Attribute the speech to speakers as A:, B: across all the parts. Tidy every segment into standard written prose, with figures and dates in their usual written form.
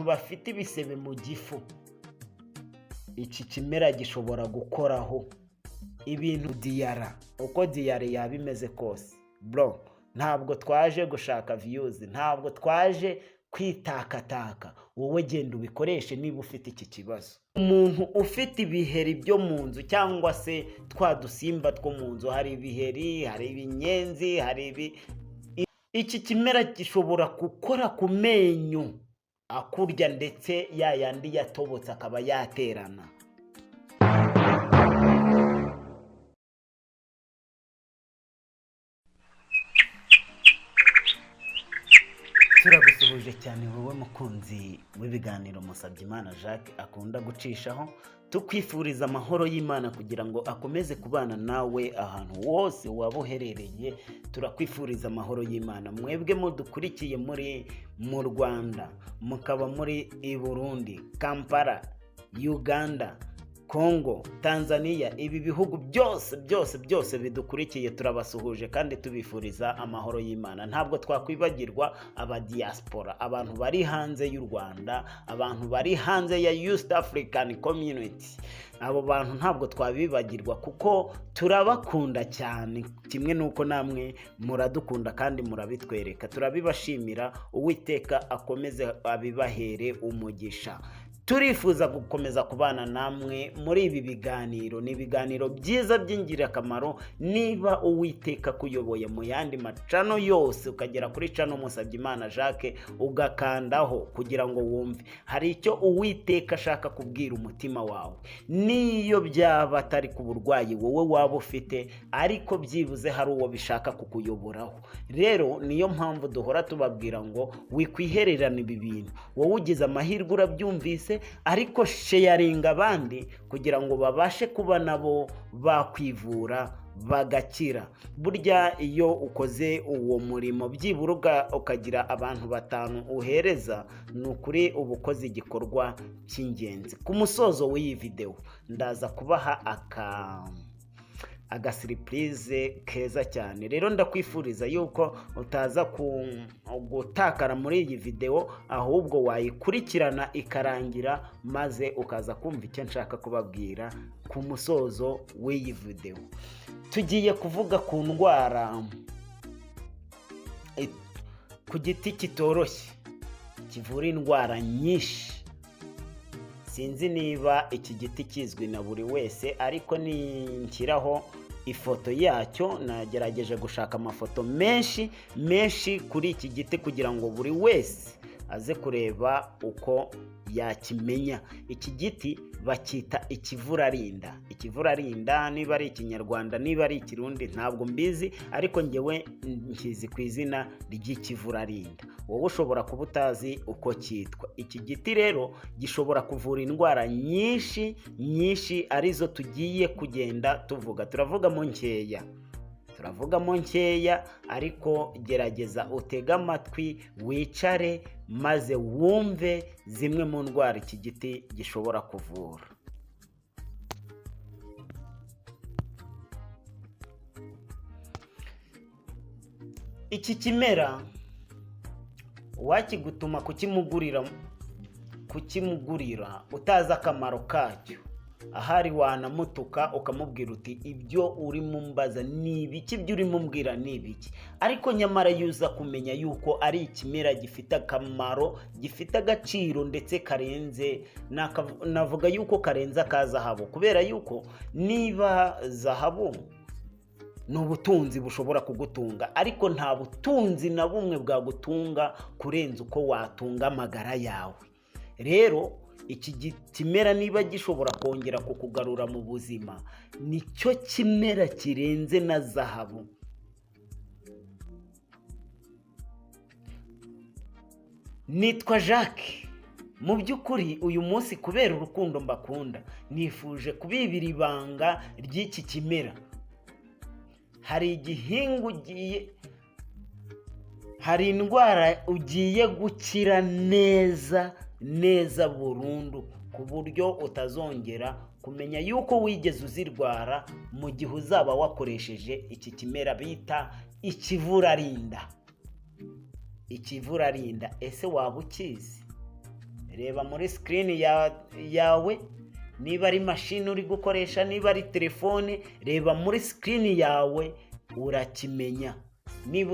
A: abantu bafite ibisebe mu gifu, iki kimera gishobora gukoraho ibintu diyara, uko diyare yaba imeze kose. Bro, ntabwo twaje gushaka views, ntabwo twaje kwitakataka, wowe genda ubikoreshe niba ufite iki kibazo. Umuntu ufite ibiheri byo mu nzu cyangwa se twa dusimba two mu nzu, hari ibiheri, hari ibinyenzi, iki kimera gishobora gukora ku menyo akurya, ndetse ya yandi yatobotse akaba yaterana. Turagusuhuje cyane wowe mukunzi w'ibiganiro Musabyimana Jacques akunda gucishaho, tukwifuriza amahoro y'Imana kugira ngo akomeze kubana nawe ahantu hose waba uherereye. Turakwifuriza amahoro y'Imana. Mwebwe mudukurikiye muri mu Rwanda, mukaba muri i Burundi, Kampala, Uganda, Congo, Tanzania, ibi bihugu byose bidukurikiye, turabasuhuje kandi tubifuriza amahoro y'Imana. Ntabwo twakwibagirwa aba diaspora, abantu bari hanze y'u Rwanda, abantu bari hanze ya East African Community. Abo bantu ntabwo twabibagirwa kuko turabakunda cyane, kimwe nuko namwe muradukunda kandi murabitwereka. Turabibashimira, Uwiteka akomeze abibahere umugisha. Turifuza gukomeza kubana namwe muri ibi biganiro. Ni ibiganiro byiza by'ingirakamaro. Niba Uwiteka kuyoboye mu yandi macano yose, ukagera kuri cano Musabyimana Jacques ugakandaho kugira ngo wumve hari icyo Uwiteka ashaka kubwira umutima wawe, niyo byaba atari ku burwayi wowe waba ufite, ariko byibuze hari uwo bishaka kukuyoboraho. Rero niyo mpamvu duhora tubabwira ngo wikwihererana ibi bintu. Wowe ugize amahirwe urabyumvise, ariko sharinga abandi kugira ngo babashe kuba nabo bakwivura bagakira. Burya iyo ukoze uwo murimo byibura ukagira abantu 5 uhereza, ni ukuri uba ukoze igikorwa cy'ingenzi. Ku musozo w'iyi video ndaza kubaha surprise keza cyane. Rero ndakwifuriza yuko utaza gutakara muri iyi video, ahubwo wayikurikirana ikarangira, maze ukaza kumva icyo nshaka kubabwira ku musozo w'iyi video. Tugiye kuvuga ku ndwara, ku giti kitoroshye kivura indwara nyinshi. Sinzi niba iki giti kizwi na buri wese, ariko ninshyiraho ifoto yacyo, nagerageje gushaka amafoto menshi kuri iki giti kugira ngo buri wese aze kureba uko yakimenya. Iki giti bacyita ikivurarinda. Ikivurarinda niba ari ikinyarwanda, niba ari ikirundi ntabwo mbizi, ariko ngewe nkizi ku izina ry'ikivurarinda. Wowe ushobora kuba utazi uko cyitwa. Iki giti rero gishobora kuvura indwara nyinshi arizo tugiye kugenda tuvuga. Turavugamo nkeya, ariko gerageza utege amatwi, wicare, maze wumve zimwe mu ndwara iki giti gishobora kuvura. Iki kimera wakigutuma kukimugurira utazi akamaro kacyo, ahari wanamutuka ukamubwira uti ibyo uri mumbaza ni ibiki, ibyo uri mumbwira ni ibiki. Ariko nyamara yuza kumenya yuko ari ikimera gifite akamaro, gifite agaciro, ndetse karenze, navuga yuko karenze ka zahabu, kubera yuko niba zahabu ni ubutunzi bushobora kugutunga, ariko nta butunzi na bumwe bwagutunga kurenza uko watunga amagara yawe. Rero iki kimera niba gishobora kongera kukugarura mu buzima, nicyo kimera kirenze na zahabu. Nitwa Jacques. Mu by'ukuri uyu munsi kubera urukundo mbakunda, nifuje kubibira ibanga ry'iki kimera. Hari igihingwa hari indwara ugiye gukira neza burundu, ku buryo utazongera kumenya yuko wigeze uzirwara mu gihe uzaba wakoresheje iki kimera bita ikivurarinda. Ikivurarinda ese waba ukizi? reba muri screen yawe, niba ari mashini uri gukoresha, niba ari telefone, reba muri screen yawe urakimenya. Niba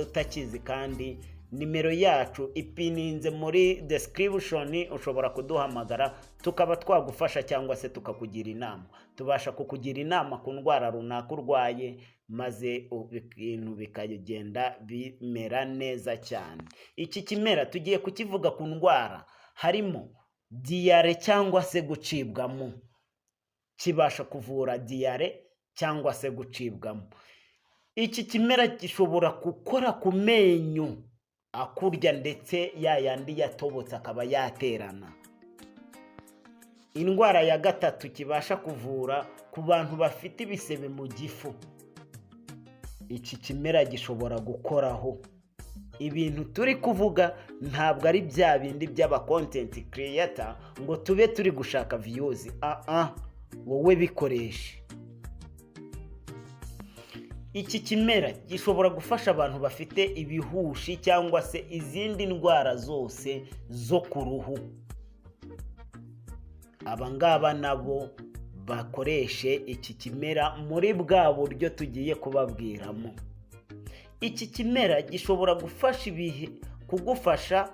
A: utakizi kandi nimero yacu ipininze muri description, ushobora kuduhamagara tukaba twagufasha cyangwa se tukakugira inama. Tubasha kukugira inama ku ndwara runaka urwaye, maze ibintu bikagenda bimera neza cyane. Iki kimera tugiye kukivuga ku ndwara harimo diyare cyangwa se gucibwamo. Kibasha kuvura diyare cyangwa se gucibwamo. Iki kimera gishobora gukora ku menyo akurya ndetse yayandi yatobotse akaba yaterana. Indwara ya gatatu kibasha kuvura ku bantu bafite ibisebe mu gifu. Iki kimera gishobora gukoraho. Ibintu turi kuvuga ntabwo ari bya bindi by'aba content creator ngo tube turi gushaka views. Wowe bikoreshe. Iki kimera gishobora gufasha abantu bafite ibihushi cyangwa se izindi ndwara zose zo ku ruhu. Abangaba nabo bakoreshe iki kimera muri bwa buryo tugiye kubabwiramo. Iki kimera gishobora kugufasha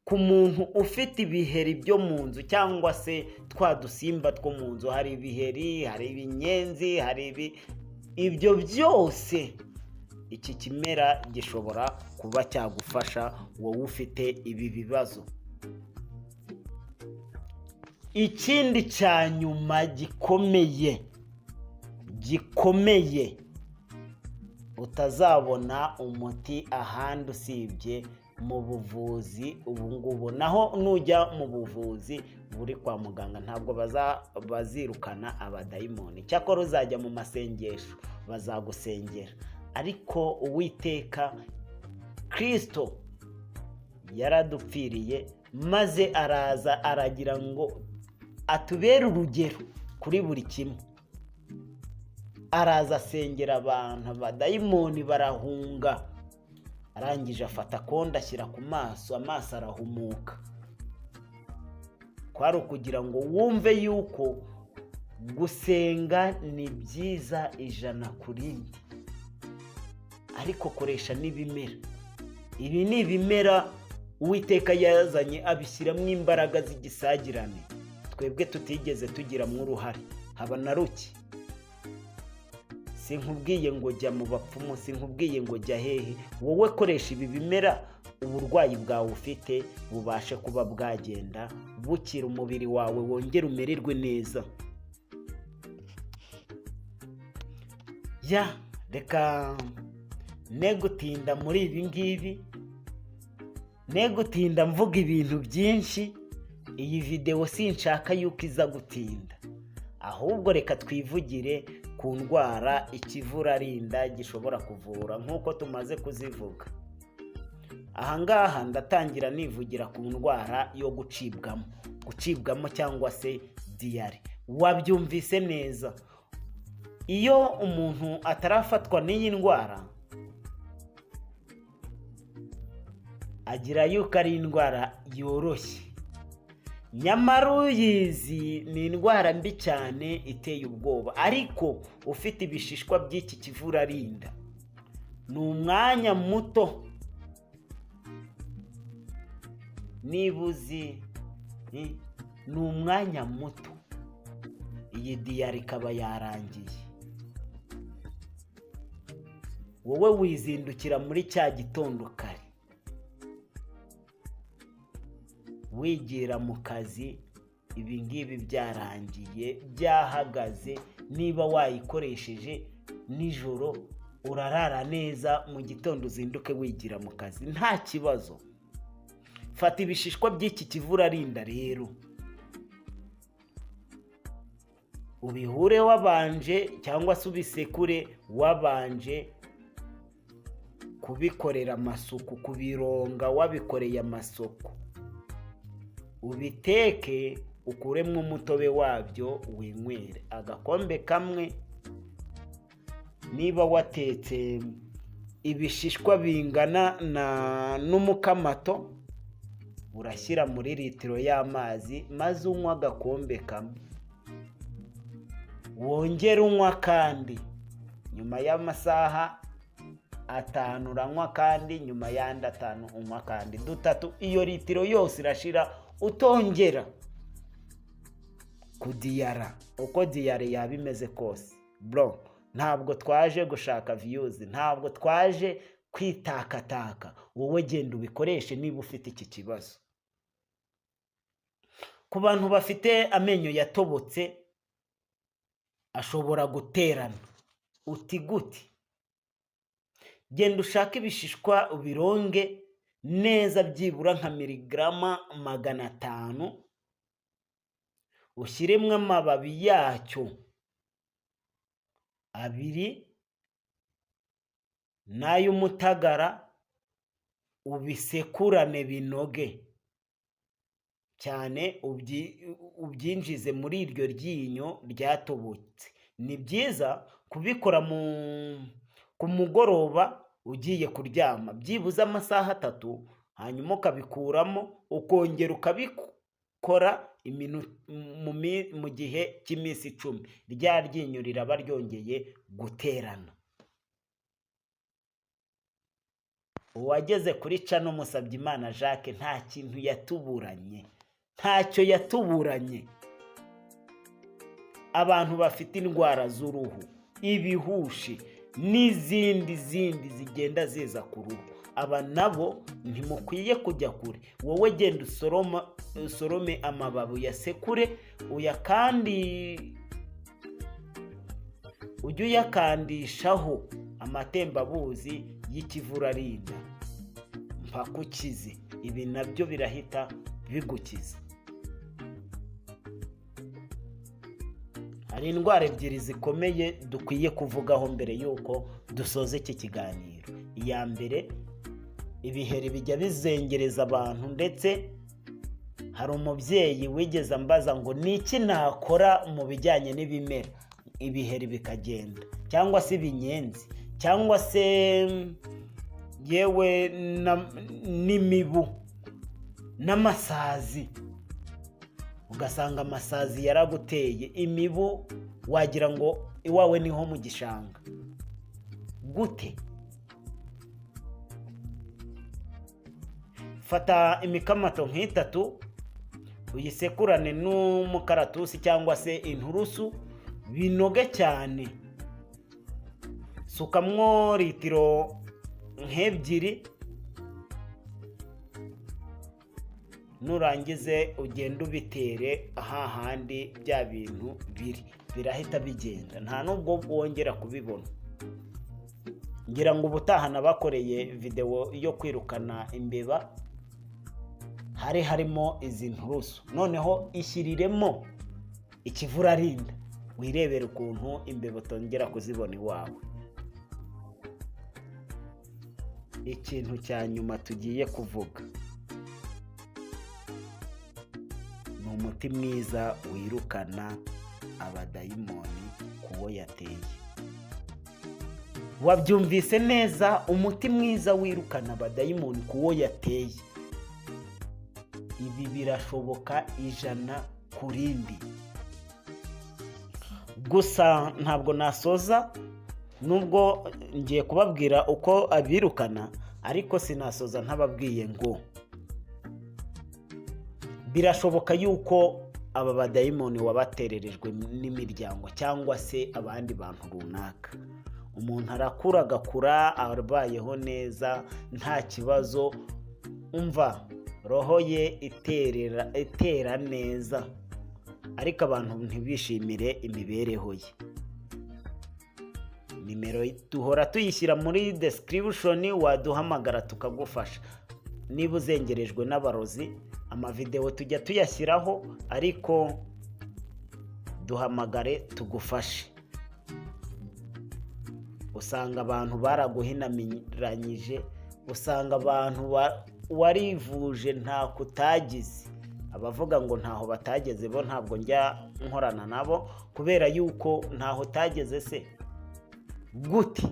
A: ku muntu ufite ibiheri byo mu nzu cyangwa se twa dusimba two mu nzu. Hari ibiheri, hari ibinyenzi, hari ibyo byose iki kimera gishobora kuba cyagufasha wowe ufite ibi bibazo. Ikindi cya nyuma gikomeye utazabona umuti ahandi usibye mu buvuzi ubu ngubu. Naho nujya mu buvuzi buri kwa muganga ntabwo bazirukana abadayimoni. Cyakora uzajya mu masengesho bazagusengera. Ariko Uwiteka Kristo yaradupfiriye maze araza aragira ngo atubere urugero kuri buri kimwe. Araza asengera abantu, abadayimoni barahunga. Arangije afata konda ashyira ku maso, amaso arahumuka. Kwari ukugira ngo wumve yuko gusenga ni byiza 100%. Ariko koresha n'ibimera. Ibi ni ibimera Uwiteka yazanye abishyiramo imbaraga z'igisagirane twebwe tutigeze tugiramo uruhare. Haba na ruki. Sinkubwiye ngo jya mu bapfumu, sinkubwiye ngo jya hehe. Wowe koresha ibi bimera, uburwayi bwawe ufite bubashe kuba bwagenda bukira, umubiri wawe wongere umererwe neza. Reka negutinda muri ibi ngibi, negutinda mvuga ibintu byinshi. Iyi video sinshaka yuko iza gutinda, ahubwo reka twivugire ku ndwara ikivurarinda gishobora kuvura nk'uko tumaze kuzivuga. Ahangaha ndatangira nivugira ku ndwara yo gucibwamo cyangwa se diyare. Wabyumvise neza. Iyo umuntu atarafatwa n'iyi ndwara agira yuko ari indwara yoroshye, nyamara uyizi ni indwara mbi cyane iteye ubwoba. Ariko ufite ibishishwa by'iki kivurarinda ni umwanya muto, nibuzi ni umwanya muto iyi diyare ikaba yarangiye. Wowe wizindukira muri cya gitondo kare, wigira mu kazi, ibi ngibi byarangiye, byahagaze. Niba wayikoresheje nijoro urarara neza, mu gitondo uzinduke wigira mu kazi nta kibazo. Fata ibishishwa by'iki kivurarinda rero, ubihure wabanje cyangwa se ubisekure wabanje kubikorera amasuku, kubironga wabikoreye amasuku. Ubiteke ukuremo umutobe wabyo winywere agakombe kamwe. Niba watetse ibishishwa bingana n'umukamato, urashyira muri litiro y'amazi maze unywa agakombe kamwe, wongera unywa kandi, nyuma y'amasaha 5 uranywa kandi, nyuma y'andi 5 unywa kandi, 3, iyo litiro yose irashira utongera kudiyara. Uko diyare yaba imeze kose bro, ntabwo twaje gushaka views, ntabwo twaje kwitakataka, wowe genda ubikoreshe niba ufite iki kibazo. Ku bantu bafite amenyo yatobotse ashobora guterana, uti gute? Genda ushake ibishishwa ubironge neza byibura nka miligrama 500, ushyiremwo amababi yacyo 2 n'ay'umutagara, ubisekurane binoge cyane, ubyinjize muri iryo ryinyo ryatobotse. Ni byiza kubikora ku mugoroba ugiye kuryama, byibuze amasaha 3, hanyuma ukabikuramo ukongera ukabikora mu gihe cy'iminsi 10, rya ryinyo riraba ryongeye guterana. Uwageze kuri Channel Musabyimana Jacques nta kintu yatuburanye, ntacyo yatuburanye. Abantu bafite indwara z'uruhu, ibihushi n'izindi zigenda ziza ku ruhu, aba nabo ntimukwiye kujya kure. Wowe genda usorome amababi yasekure, ujye uyakandishaho amatembabuzi y'ikivurarinda mpaka ukize. Ibi nabyo birahita bigukiza. Hari indwara ebyiri zikomeye dukwiye kuvugaho mbere yuko dusoza iki kiganiro. Iya mbere, ibiheri bijya bizengereza abantu, ndetse hari umubyeyi wigeze ambaza ngo niki nakora mu bijyanye n'ibimera ibiheri bikagenda, cyangwa se ibinyenzi, cyangwa se yewe n'imibu n'amasazi. Ugasanga amasazi yaraguteye, imibu wagira ngo iwawe niho mu gishanga. Gute? Fata imikamato nk'itatu, uyisekurane n'umukaratusi cyangwa se inturusu, binoge cyane. Sukamwo litiro nk'ebyiri, nurangize ugenda ubitere ahahandi bya bintu biri, birahita bigenda, nta nubwo wongera kubibona. Ngira ngo ubutaha nabakoreye video yo kwirukana imbeba, harimo izi nturusu, noneho ishyiriremo ikivurarinda, wirebera ukuntu imbeba utongera kuzibona iwawe. Ikintu cya nyuma tugiye kuvuga ni umuti mwiza wirukana abadayimoni kuwo yateye. Wabyumvise neza, umuti mwiza wirukana abadayimoni kuwo yateye. Ibi birashoboka 100%. Gusa ntabwo nasoza, nubwo ngiye kubabwira uko abirukana, ariko sinasoza ntababwiye ngo birashoboka yuko aba badayimoni wabatererejwe n'imiryango cyangwa se abandi bantu runaka. Umuntu arakura agakura abayeho neza nta kibazo, umva roho ye itera neza, ariko abantu ntibishimire imibereho ye. Nimero duhora tuyishyira muri description, waduhamagara tukagufasha. Niba uzengerejwe n'abarozi, amavideo tujya tuyashyiraho, ariko duhamagare tugufashe. Usanga abantu baraguhinamiranyije, usanga abantu warivuje nta kutagize. Abavuga ngo ntaho batageze bo ntabwo njya nkorana nabo, kubera yuko ntaho tageze. Se gute?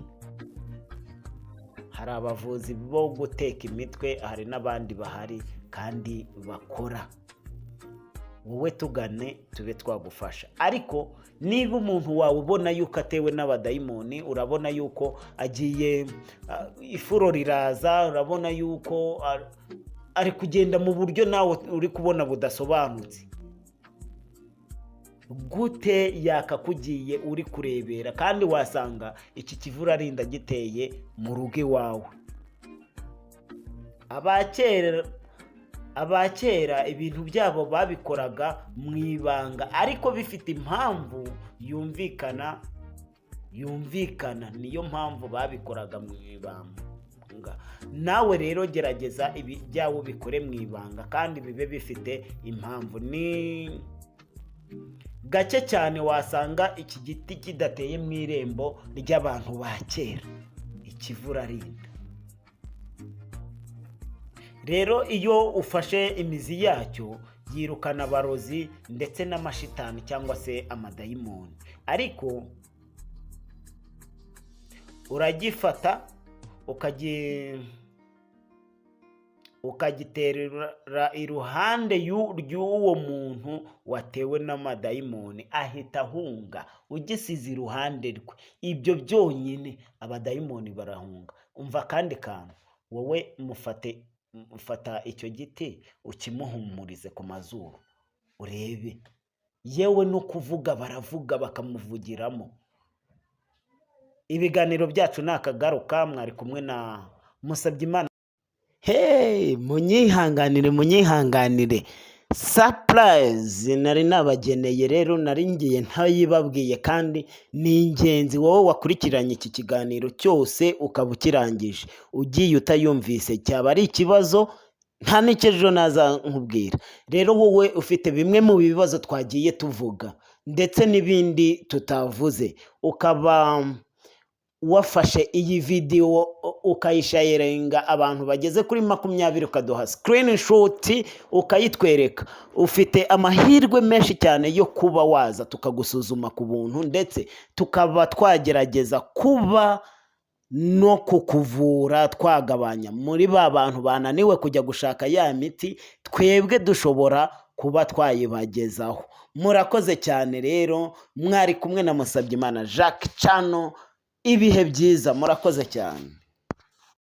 A: Hari abavuzi bo guteka imitwe, hari n'abandi bahari kandi bakora. Wowe tugane tube twagufasha. Ariko niba umuntu wawe ubona yuko atewe n'abadayimoni, urabona yuko agiye ifuro riraza, urabona yuko ari kugenda mu buryo nawe uri kubona budasobanutse, gute yakakugiye uri kurebera kandi wasanga iki kivurarinda giteye mu rugo iwawe? abakera ibintu byabo babikoraga mu ibanga, ariko bifite impamvu yumvikana. Niyo mpamvu babikoraga mu ibanga. Nawe rero gerageza ibi byawo bikore mu ibanga kandi bibe bifite impamvu. Ni gake cyane wasanga iki giti kidateye mu irembo ry'abantu ba kera, ikivurarinda. Rero iyo ufashe imizi yacyo yirukana abarozi ndetse n'amashitani cyangwa se amadayimoni. Ariko uragifata ukagiterera iruhande y'uwo muntu watewe n'amadayimoni, ahita ahunga. Ugisize iruhande rwe, ibyo byonyine abadayimoni barahunga. Umva kandi kantu, wowe mufata icyo giti ukimuhumurize ku mazuru, urebe yewe no kuvuga baravuga bakamuvugiramo. Ibiganiro byacu nakagaruka, mwari kumwe na Musabyimana. munyihanganire surprise nari nabageneye, rero nari ngiye ntayibabwiye kandi ni ingenzi. Wowe wakurikiranye iki kiganiro cyose ukaba ukirangije ugiye utayumvise, cyaba ari ikibazo nta n'icyo naza nkubwira. Rero wowe ufite bimwe mu bibazo twagiye tuvuga ndetse n'ibindi tutavuze, ukaba wafashe iyi video ukayisharinga abantu bageze kuri 20, ukaduha screenshot ukayitwereka, ufite amahirwe menshi cyane yo kuba waza tukagusuzuma ku buntu, ndetse tukaba twagerageza kuba no kukuvura, twagabanya muri ba bantu bananiwe kujya gushaka ya miti, twebwe dushobora kuba twayibagezaho. Murakoze cyane rero, mwari kumwe na Musabyimana Jacques Channel. Ibihe byiza, murakoze cyane.